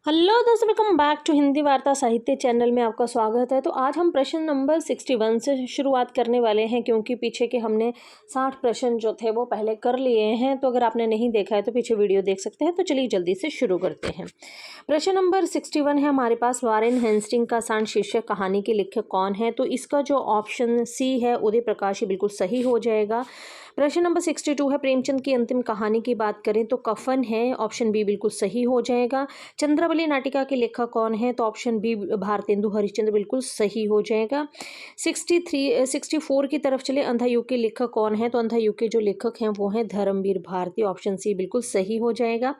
Hello दोस्तों, welcome back to Hindi वार्ता साहित्य चैनल में आपका स्वागत है। तो आज हम प्रश्न नंबर 61 से शुरुआत करने वाले हैं, क्योंकि पीछे के हमने 60 प्रश्न जो थे वो पहले कर लिए हैं। तो अगर आपने नहीं देखा है तो पीछे वीडियो देख सकते हैं। तो चलिए जल्दी से शुरू करते हैं। प्रश्न नंबर 61 है हमारे पास, वारेन हेस्टिंग का सांड शीर्षक कहानी के लेखक कौन है? तो इसका जो ऑप्शन सी है उदय प्रकाश ही बिल्कुल सही हो जाएगा। प्रश्न नंबर 62 है, प्रेमचंद की अंतिम कहानी की बात करें तो कफन है, ऑप्शन बी बिल्कुल सही हो जाएगा। चंद्रावली नाटिका के लेखक कौन है? तो ऑप्शन बी भारतेंदु हरिश्चंद्र बिल्कुल सही हो जाएगा। 64 की तरफ चले, अंधा युग के लेखक कौन है? तो अंधा युग के जो लेखक हैं वो हैं धर्मवीर भारती, ऑप्शन सी बिल्कुल सही हो जाएगा।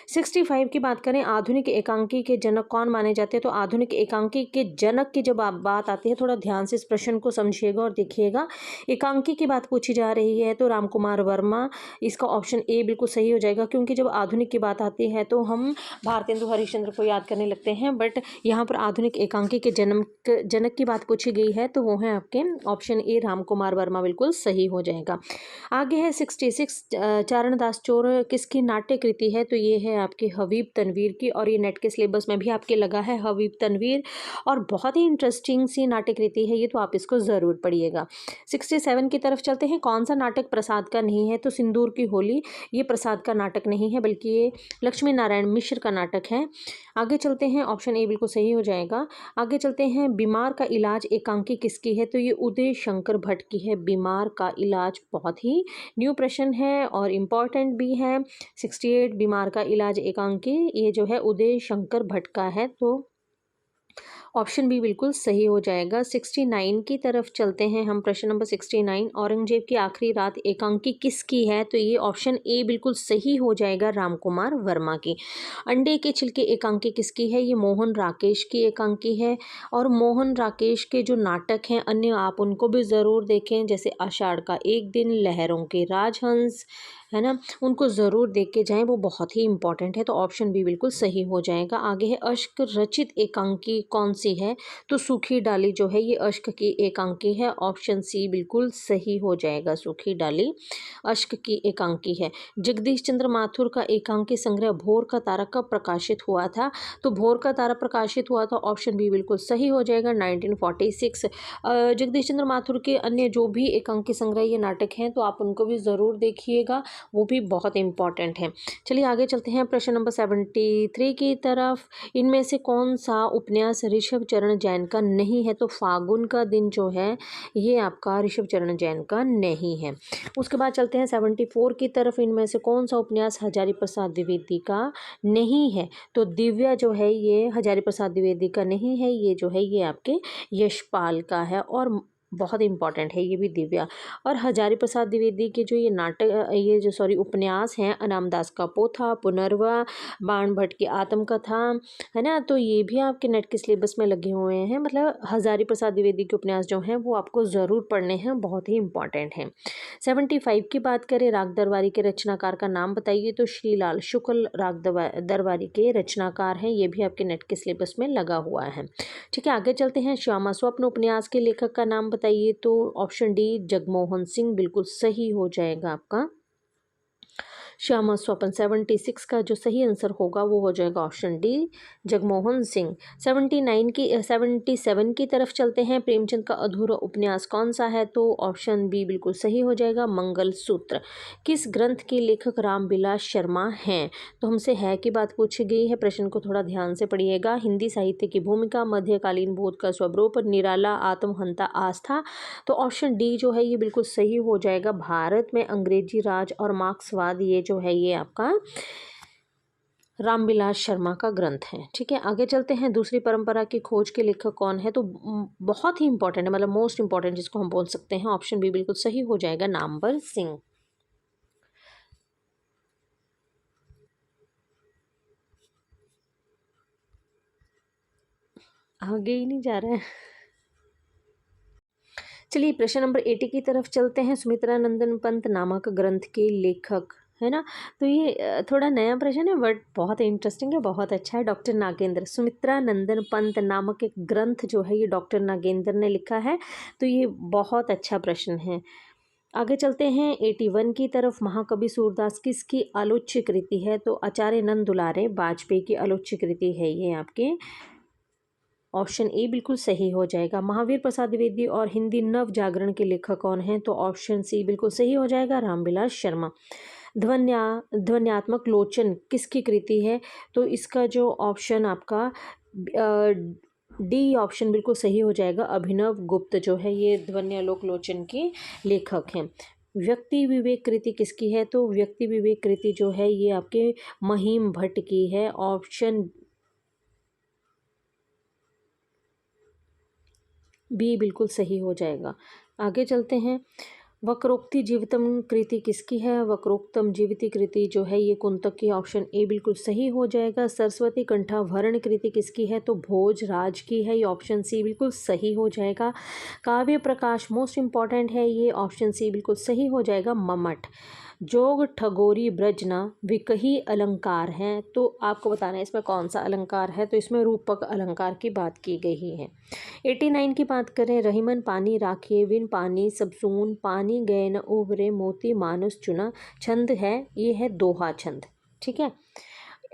65 की बात करें, आधुनिक एकांकी के जनक कौन माने जाते हैं? तो आधुनिक एकांकी के जनक की जब बात आती है, थोड़ा ध्यान से इस प्रश्न को समझिएगा और देखिएगा। एकांकी की बात पूछी जा रही है तो रामकुमार वर्मा, इसका ऑप्शन ए बिल्कुल सही हो जाएगा, क्योंकि जब आधुनिक की बात आती है तो हम भारतेंदु हरिश्चंद्र को याद करने लगते हैं, बट यहाँ पर आधुनिक एकांकी के जनक की बात पूछी गई है तो वो है आपके ऑप्शन ए रामकुमार वर्मा, बिल्कुल सही हो जाएगा। आगे है 66, चारणदास चोर किसकी नाट्य कृति है? तो ये है आपकी हबीब तनवीर की, और ये नेट के सिलेबस में भी आपके लगा है हबीब तनवीर, और बहुत ही इंटरेस्टिंग सी नाट्य कृति है ये, तो आप इसको ज़रूर पढ़िएगा। 67 की तरफ चलते हैं, कौन सा नाटक प्रसाद का नहीं है? तो सिंदूर की होली, ये प्रसाद का नाटक नहीं है बल्कि ये लक्ष्मी नारायण मिश्र का नाटक है। आगे चलते हैं, ऑप्शन ए बिल्कुल सही हो जाएगा। आगे चलते हैं, बीमार का इलाज एकांकी किसकी है? तो ये उदय शंकर भट्ट की है। बीमार का इलाज बहुत ही न्यू प्रश्न है और इम्पॉर्टेंट भी है। 68 बीमार का इलाज एकांकी, ये जो है उदय शंकर भट्ट का है, तो ऑप्शन बी बिल्कुल सही हो जाएगा। 69 की तरफ चलते हैं हम, प्रश्न नंबर 69, औरंगजेब की आखिरी रात एकांकी किसकी है? तो ये ऑप्शन ए बिल्कुल सही हो जाएगा, रामकुमार वर्मा की। अंडे के छिलके एकांकी किसकी है? ये मोहन राकेश की एकांकी है। और मोहन राकेश के जो नाटक हैं अन्य, आप उनको भी ज़रूर देखें, जैसे आषाढ़ का एक दिन, लहरों के राजहंस, है ना, उनको ज़रूर देख के जाएं, वो बहुत ही इंपॉर्टेंट है। तो ऑप्शन बी बिल्कुल सही हो जाएगा। आगे है, अश्क रचित एकांकी कौन सी है? तो सूखी डाली जो है ये अश्क की एकांकी है, ऑप्शन सी बिल्कुल सही हो जाएगा। सूखी डाली अश्क की एकांकी है। जगदीश चंद्र माथुर का एकांकी संग्रह भोर का तारा कब प्रकाशित हुआ था? तो भोर का तारा प्रकाशित हुआ था, ऑप्शन बी बिल्कुल सही हो जाएगा, 1946। जगदीश चंद्र माथुर के अन्य जो भी एकांकी संग्रह ये नाटक हैं तो आप उनको भी ज़रूर देखिएगा, वो भी बहुत इंपॉर्टेंट है। चलिए आगे चलते हैं, प्रश्न नंबर 73 की तरफ। इनमें से कौन सा उपन्यास ऋषभ चरण जैन का नहीं है? तो फागुन का दिन जो है ये आपका ऋषभ चरण जैन का नहीं है। उसके बाद चलते हैं 74 की तरफ, इनमें से कौन सा उपन्यास हजारी प्रसाद द्विवेदी का नहीं है? तो दिव्या जो है ये हजारी प्रसाद द्विवेदी का नहीं है, ये जो है ये आपके यशपाल का है, और बहुत इंपॉर्टेंट है ये भी दिव्या। और हजारी प्रसाद द्विवेदी के जो ये नाटक, ये जो सॉरी उपन्यास हैं, अनामदास का पोथा, पुनर्वा, बाण भट्ट की आत्मकथा, है ना, तो ये भी आपके नेट के सिलेबस में लगे हुए हैं। मतलब हजारी प्रसाद द्विवेदी के उपन्यास जो हैं वो आपको ज़रूर पढ़ने हैं, बहुत ही इंपॉर्टेंट हैं। 75 की बात करें, राग दरबारी के रचनाकार का नाम बताइए? तो श्रीलाल शुक्ल राग दरबारी के रचनाकार हैं, ये भी आपके नेट के सिलेबस में लगा हुआ है। ठीक है, आगे चलते हैं, श्यामा स्वप्न उपन्यास के लेखक का नाम बताइए? तो ऑप्शन डी जगमोहन सिंह बिल्कुल सही हो जाएगा आपका। श्यामा स्वपन 76 का जो सही आंसर होगा वो हो जाएगा ऑप्शन डी जगमोहन सिंह। 77 की तरफ चलते हैं, प्रेमचंद का अधूरा उपन्यास कौन सा है? तो ऑप्शन बी बिल्कुल सही हो जाएगा, मंगलसूत्र। किस ग्रंथ के लेखक रामबिलास शर्मा हैं? तो हमसे है की बात पूछी गई है, प्रश्न को थोड़ा ध्यान से पढ़िएगा। हिंदी साहित्य की भूमिका, मध्यकालीन बोध का स्वरूप, निराला, आत्महंता, आस्था। तो ऑप्शन डी जो है ये बिल्कुल सही हो जाएगा, भारत में अंग्रेजी राज और मार्क्सवाद, ये जो है ये आपका रामबिलास शर्मा का ग्रंथ है। ठीक है, आगे चलते हैं, दूसरी परंपरा की खोज के लेखक कौन है? तो बहुत ही इंपॉर्टेंट है, मतलब मोस्ट इंपॉर्टेंट जिसको हम बोल सकते हैं, ऑप्शन बी बिल्कुल सही हो जाएगा, नामवर सिंह। आगे ही नहीं जा रहा है। चलिए प्रश्न नंबर 80 की तरफ चलते हैं, सुमित्रा नंदन पंत नामक ग्रंथ के लेखक, है ना, तो ये थोड़ा नया प्रश्न है बट बहुत इंटरेस्टिंग है, बहुत अच्छा है। डॉक्टर नागेंद्र, सुमित्रा नंदन पंत नामक एक ग्रंथ जो है ये डॉक्टर नागेंद्र ने लिखा है, तो ये बहुत अच्छा प्रश्न है। आगे चलते हैं 81 की तरफ। महाकवि सूरदास किसकी आलोच्य कृति है? तो आचार्य नंद दुलारे वाजपेयी की आलोच्य कृति है ये आपके। ऑप्शन ए बिल्कुल सही हो जाएगा। महावीर प्रसाद द्विवेदी और हिंदी नव जागरण के लेखक कौन हैं? तो ऑप्शन सी बिल्कुल सही हो जाएगा, रामविलास शर्मा। ध्वन्यात्मक लोचन किसकी कृति है? तो इसका जो ऑप्शन आपका डी ऑप्शन बिल्कुल सही हो जाएगा। अभिनव गुप्त जो है ये ध्वन्यालोक लोचन के लेखक हैं। व्यक्ति विवेक कृति किसकी है? तो व्यक्ति विवेक कृति जो है ये आपके महिम भट्ट की है। ऑप्शन बी बिल्कुल सही हो जाएगा। आगे चलते हैं। वक्रोक्ति जीवितम कृति किसकी है? वक्रोक्तम जीविती कृति जो है ये कुंतक की। ऑप्शन ए बिल्कुल सही हो जाएगा। सरस्वती कंठाभरण कृति किसकी है? तो भोजराज की है। ये ऑप्शन सी बिल्कुल सही हो जाएगा। काव्य प्रकाश मोस्ट इंपॉर्टेंट है ये। ऑप्शन सी बिल्कुल सही हो जाएगा, मम्मट। जोग ठगोरी ब्रजना विकही अलंकार हैं, तो आपको बताना है इसमें कौन सा अलंकार है? तो इसमें रूपक अलंकार की बात की गई है। 89 की बात करें। रहीमन पानी राखिए बिन पानी सबसून, पानी गए न उभरे मोती मानुस चुना। छंद है ये है दोहा छंद। ठीक है।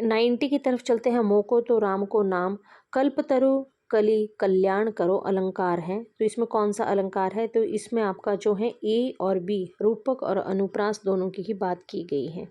90 की तरफ चलते हैं। मोको तो राम को नाम, कल्पतरु कली कल्याण करो अलंकार है, तो इसमें कौन सा अलंकार है? तो इसमें आपका जो है ए और बी रूपक और अनुप्रास दोनों की ही बात की गई है।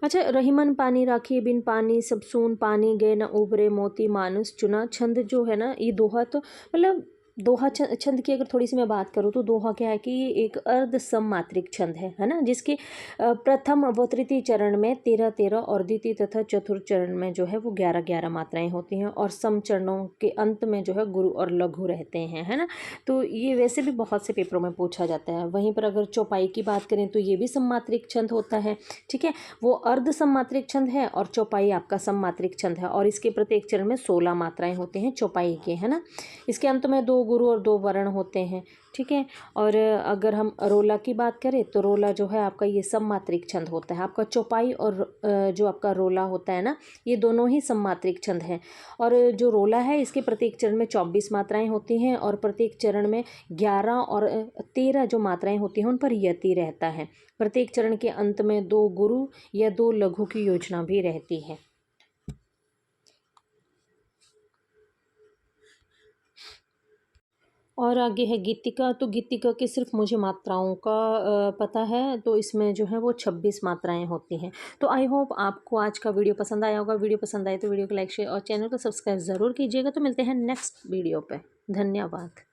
अच्छा, रहीमन पानी राखिए बिन पानी सब सून, पानी गए न उभरे मोती मानुस चुना। छंद जो है ना ये दोहा, तो मतलब दोहा छंद की अगर थोड़ी सी मैं बात करूँ तो दोहा क्या है कि ये एक अर्ध सममात्रिक छंद है ना, जिसके प्रथम व तृतीय चरण में 13-13 और द्वितीय तथा चतुर्थ चरण में जो है वो 11-11 मात्राएं होती हैं, और सम चरणों के अंत में जो है गुरु और लघु रहते हैं, है ना। तो ये वैसे भी बहुत से पेपरों में पूछा जाता है। वहीं पर अगर चौपाई की बात करें तो ये भी सममात्रिक छंद होता है। ठीक है, वो अर्ध सममात्रिक छंद है और चौपाई आपका सममात्रिक छंद है, और इसके प्रत्येक चरण में 16 मात्राएं होती हैं चौपाई के, है ना। इसके अंत में 2 गुरु और 2 वर्ण होते हैं। ठीक है, और अगर हम रोला की बात करें तो रोला जो है आपका ये सममात्रिक छंद होता है। आपका चौपाई और जो आपका रोला होता है ना, ये दोनों ही सममात्रिक छंद हैं। और जो रोला है इसके प्रत्येक चरण में 24 मात्राएं होती हैं, और प्रत्येक चरण में 11 और 13 जो मात्राएं होती हैं उन पर यति रहता है। प्रत्येक चरण के अंत में 2 गुरु या 2 लघु की योजना भी रहती है। और आगे है गीतिका। तो गीतिका के सिर्फ मुझे मात्राओं का पता है, तो इसमें जो है वो 26 मात्राएं होती हैं। तो आई होप आपको आज का वीडियो पसंद आया होगा। वीडियो पसंद आए तो वीडियो को लाइक शेयर और चैनल को सब्सक्राइब ज़रूर कीजिएगा। तो मिलते हैं नेक्स्ट वीडियो पे। धन्यवाद।